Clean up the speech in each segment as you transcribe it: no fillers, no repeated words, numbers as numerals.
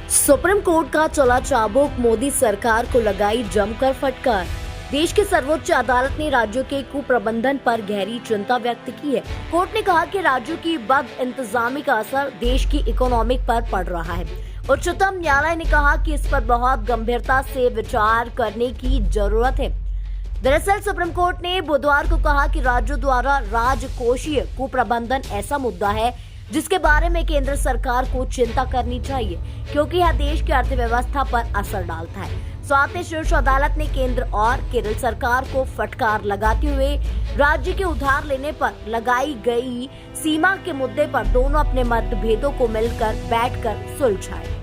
Supreme court का चला चाबुक, मोदी सरकार को लगाई जमकर फटकार। देश की सर्वोच्च अदालत ने राज्यों के कुप्रबंधन पर गहरी चिंता व्यक्त की है। कोर्ट ने कहा कि राज्यों की बद इंतजामी का असर देश की इकोनॉमी पर पड़ रहा है। उच्चतम न्यायालय ने कहा कि इस पर बहुत गंभीरता से विचार करने की जरूरत है। दरअसल सुप्रीम कोर्ट ने बुधवार को कहा कि राज्यों द्वारा राजकोषीय कुप्रबंधन ऐसा मुद्दा है जिसके बारे में केंद्र सरकार को चिंता करनी चाहिए, क्योंकि यह देश की अर्थव्यवस्था पर असर डालता है। साथ ही शीर्ष अदालत ने केंद्र और केरल सरकार को फटकार लगाते हुए राज्य के उधार लेने पर लगाई गई सीमा के मुद्दे पर दोनों अपने मतभेदों को मिलकर बैठकर सुलझाए।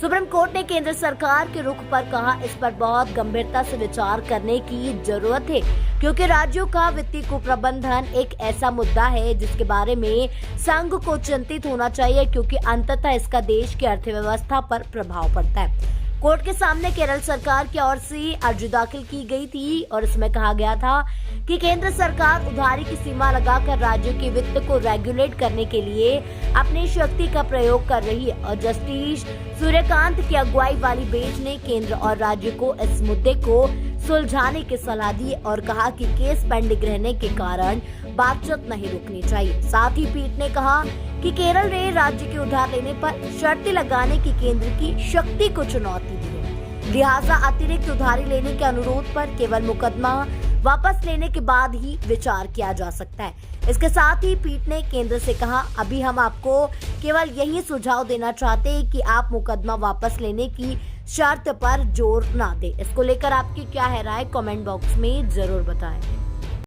सुप्रीम कोर्ट ने केंद्र सरकार के रुख पर कहा, इस पर बहुत गंभीरता से विचार करने की जरूरत है, क्योंकि राज्यों का वित्तीय कुप्रबंधन एक ऐसा मुद्दा है जिसके बारे में संघ को चिंतित होना चाहिए, क्योंकि अंततः इसका देश की अर्थव्यवस्था पर प्रभाव पड़ता है। कोर्ट के सामने केरल सरकार की ओर से अर्जी दाखिल की गई थी और इसमें कहा गया था कि केंद्र सरकार उधारी की सीमा लगाकर राज्यों के वित्त को रेगुलेट करने के लिए अपनी शक्ति का प्रयोग कर रही है। और जस्टिस सूर्यकांत की अगुवाई वाली बेंच ने केंद्र और राज्य को इस मुद्दे को सुलझाने की सलाह दी और कहा कि केस पेंडिंग रहने के कारण बातचीत नहीं रुकनी चाहिए। साथ ही पीठ ने कहा कि केरल ने राज्य के उधार लेने पर शर्तें लगाने की केंद्र की शक्ति को चुनौती दी है, लिहाजा अतिरिक्त उधारी लेने के अनुरोध पर केवल मुकदमा वापस लेने के बाद ही विचार किया जा सकता है। इसके साथ ही पीठ ने केंद्र से कहा, अभी हम आपको केवल यही सुझाव देना चाहते हैं कि आप मुकदमा वापस लेने की शर्त पर जोर ना दें। इसको लेकर आपकी क्या है राय, कमेंट बॉक्स में जरूर बताएं।